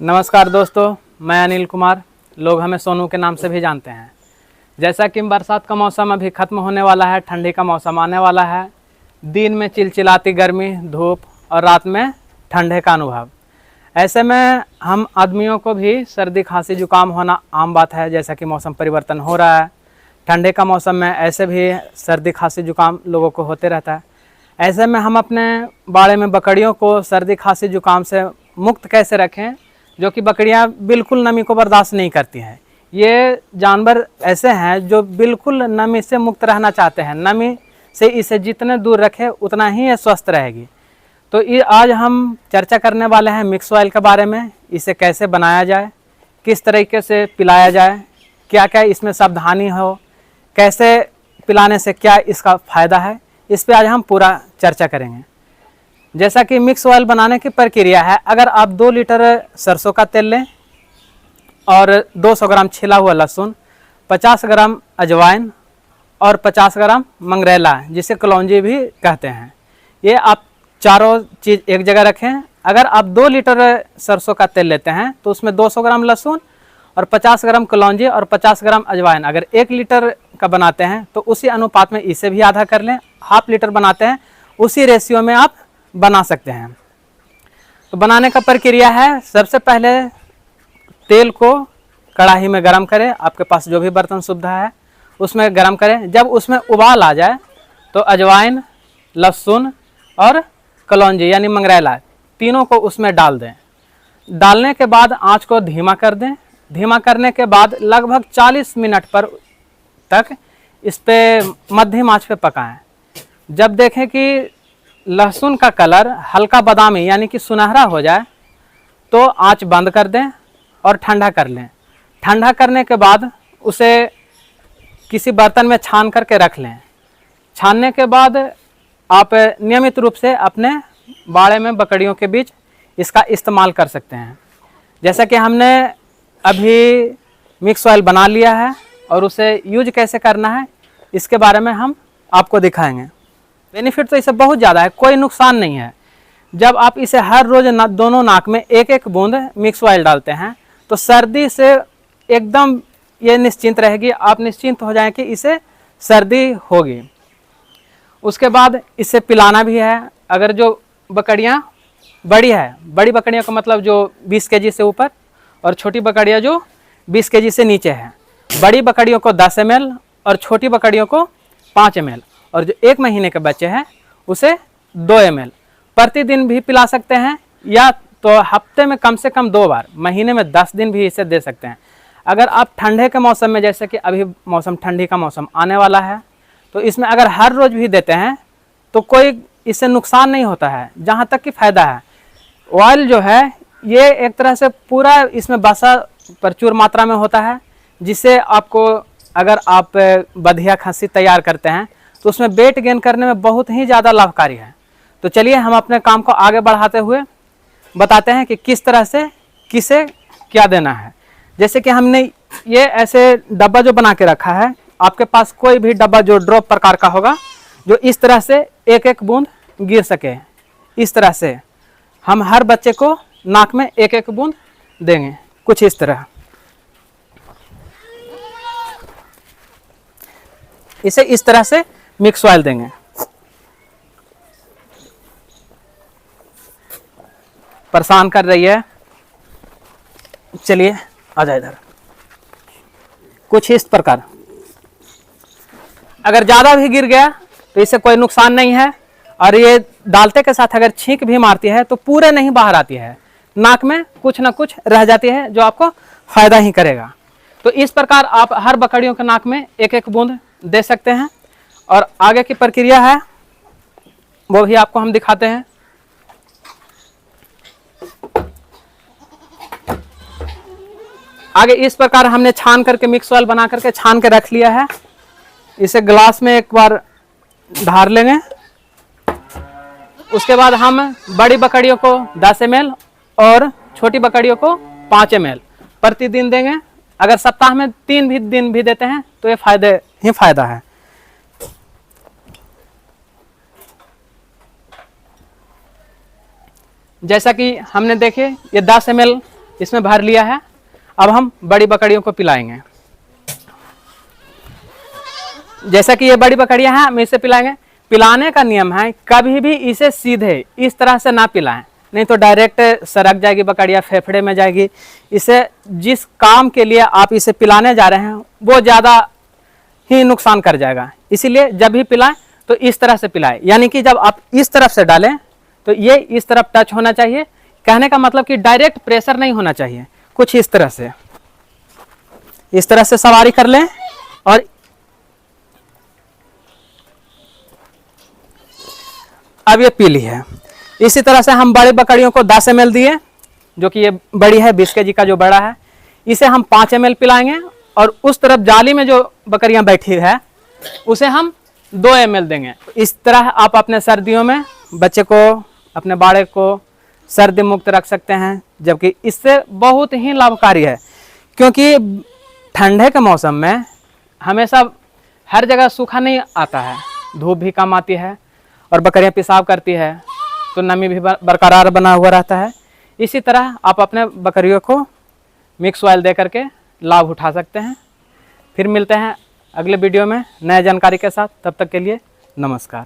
नमस्कार दोस्तों, मैं अनिल कुमार, लोग हमें सोनू के नाम से भी जानते हैं। जैसा कि बरसात का मौसम अभी ख़त्म होने वाला है, ठंडी का मौसम आने वाला है। दिन में चिलचिलाती गर्मी, धूप और रात में ठंडे का अनुभव। ऐसे में हम आदमियों को भी सर्दी खांसी जुकाम होना आम बात है। जैसा कि मौसम परिवर्तन हो रहा है, ठंडे का मौसम में ऐसे भी सर्दी खांसी जुकाम लोगों को होते रहता है। ऐसे में हम अपने बाड़े में बकरियों को सर्दी खांसी जुकाम से मुक्त कैसे रखें, जो कि बकरियां बिल्कुल नमी को बर्दाश्त नहीं करती हैं। ये जानवर ऐसे हैं जो बिल्कुल नमी से मुक्त रहना चाहते हैं। नमी से इसे जितने दूर रखें उतना ही ये स्वस्थ रहेगी। तो ये आज हम चर्चा करने वाले हैं मिक्स ऑयल के बारे में। इसे कैसे बनाया जाए, किस तरीके से पिलाया जाए, क्या क्या इसमें सावधानी हो, कैसे पिलाने से क्या इसका फ़ायदा है, इस पे आज हम पूरा चर्चा करेंगे। जैसा कि मिक्स ऑयल बनाने की प्रक्रिया है, अगर आप 2 लीटर सरसों का तेल लें और 200 ग्राम छिला हुआ लहसुन, 50 ग्राम अजवाइन और 50 ग्राम मंगरेला, जिसे कलौंजी भी कहते हैं, ये आप चारों चीज़ एक जगह रखें। अगर आप 2 लीटर सरसों का तेल लेते हैं तो उसमें 200 ग्राम लहसुन और 50 ग्राम कलौंजी और 50 ग्राम अजवाइन, अगर 1 लीटर का बनाते हैं तो उसी अनुपात में इसे भी आधा कर लें। हाफ लीटर बनाते हैं उसी रेशियो में आप बना सकते हैं। तो बनाने का प्रक्रिया है, सबसे पहले तेल को कढ़ाई में गरम करें। आपके पास जो भी बर्तन सुविधा है उसमें गरम करें। जब उसमें उबाल आ जाए तो अजवाइन, लहसुन और कलौंजी यानी मंगरेला, तीनों को उसमें डाल दें। डालने के बाद आंच को धीमा कर दें। धीमा करने के बाद लगभग 40 मिनट पर तक इस पे मध्यम आंच पे पकाएं। जब देखें कि लहसुन का कलर हल्का बादामी यानी कि सुनहरा हो जाए तो आंच बंद कर दें और ठंडा कर लें। ठंडा करने के बाद उसे किसी बर्तन में छान करके रख लें। छानने के बाद आप नियमित रूप से अपने बाड़े में बकरियों के बीच इसका इस्तेमाल कर सकते हैं। जैसा कि हमने अभी मिक्स ऑयल बना लिया है और उसे यूज कैसे करना है इसके बारे में हम आपको दिखाएंगे। बेनिफिट तो इसे बहुत ज़्यादा है, कोई नुकसान नहीं है। जब आप इसे हर रोज़ दोनों नाक में एक एक बूंद मिक्स ऑयल डालते हैं तो सर्दी से एकदम ये निश्चिंत रहेगी। आप निश्चिंत हो जाएं कि इसे सर्दी होगी। उसके बाद इसे पिलाना भी है। अगर जो बकरियां बड़ी है, बड़ी बकरियों का मतलब जो 20 केजी से ऊपर और छोटी बकरियां जो 20 केजी से नीचे है, बड़ी बकरियों को 10 ml और छोटी बकरियों को 5 ml, और जो 1 महीने के बच्चे हैं उसे 2 ml प्रतिदिन भी पिला सकते हैं, या तो हफ्ते में कम से कम 2 बार, महीने में 10 दिन भी इसे दे सकते हैं। अगर आप ठंडे के मौसम में, जैसे कि अभी मौसम ठंडी का मौसम आने वाला है, तो इसमें अगर हर रोज़ भी देते हैं तो कोई इससे नुकसान नहीं होता है, जहाँ तक कि फ़ायदा है। ऑयल जो है ये एक तरह से पूरा इसमें वसा प्रचुर मात्रा में होता है, जिससे आपको, अगर आप बधिया खस्सी तैयार करते हैं तो उसमें वेट गेन करने में बहुत ही ज़्यादा लाभकारी है। तो चलिए हम अपने काम को आगे बढ़ाते हुए बताते हैं कि किस तरह से किसे क्या देना है। जैसे कि हमने ये ऐसे डब्बा जो बना के रखा है, आपके पास कोई भी डब्बा जो ड्रॉप प्रकार का होगा, जो इस तरह से एक एक बूंद गिर सके, इस तरह से हम हर बच्चे को नाक में एक एक बूंद देंगे, कुछ इस तरह। इसे इस तरह से मिक्स ऑयल देंगे। परेशान कर रही है, चलिए आ जाए इधर। कुछ इस प्रकार। अगर ज़्यादा भी गिर गया तो इससे कोई नुकसान नहीं है, और ये डालते के साथ अगर छींक भी मारती है तो पूरे नहीं बाहर आती है, नाक में कुछ ना कुछ रह जाती है, जो आपको फ़ायदा ही करेगा। तो इस प्रकार आप हर बकरियों के नाक में एक एक बूंद दे सकते हैं। और आगे की प्रक्रिया है वो भी आपको हम दिखाते हैं। आगे इस प्रकार हमने छान करके मिक्स ऑयल बना करके छान के रख लिया है। इसे ग्लास में एक बार ढार लेंगे। उसके बाद हम बड़ी बकरियों को 10 ml और छोटी बकरियों को 5 ml प्रतिदिन देंगे। अगर सप्ताह में 3 भी दिन भी देते हैं तो ये फायदे ही फायदा है। जैसा कि हमने देखे ये 10 ml इसमें भर लिया है। अब हम बड़ी बकरियों को पिलाएंगे। जैसा कि ये बड़ी बकरियां हैं, हम इसे पिलाएंगे। पिलाने का नियम है, कभी भी इसे सीधे इस तरह से ना पिलाएं, नहीं तो डायरेक्ट सरक जाएगी बकरियां, फेफड़े में जाएगी। इसे जिस काम के लिए आप इसे पिलाने जा रहे हैं वो ज़्यादा ही नुकसान कर जाएगा। इसीलिए जब भी पिलाएं तो इस तरह से पिलाएं, यानी कि जब आप इस तरफ से डालें तो ये इस तरफ टच होना चाहिए। कहने का मतलब कि डायरेक्ट प्रेशर नहीं होना चाहिए, कुछ इस तरह से सवारी कर लें। और अब ये पी ली है। इसी तरह से हम बड़ी बकरियों को 10 ml दिए, जो कि ये बड़ी है 20 kg का जो बड़ा है, इसे हम 5 ml पिलाएंगे। और उस तरफ जाली में जो बकरियां बैठी है उसे हम 2 ml देंगे। इस तरह आप अपने सर्दियों में बच्चे को, अपने बाड़े को सर्दी मुक्त रख सकते हैं, जबकि इससे बहुत ही लाभकारी है। क्योंकि ठंडे के मौसम में हमेशा हर जगह सूखा नहीं आता है, धूप भी कम आती है और बकरियां पेशाब करती है, तो नमी भी बरकरार बना हुआ रहता है। इसी तरह आप अपने बकरियों को मिक्स ऑयल दे करके लाभ उठा सकते हैं। फिर मिलते हैं अगले वीडियो में नए जानकारी के साथ। तब तक के लिए नमस्कार।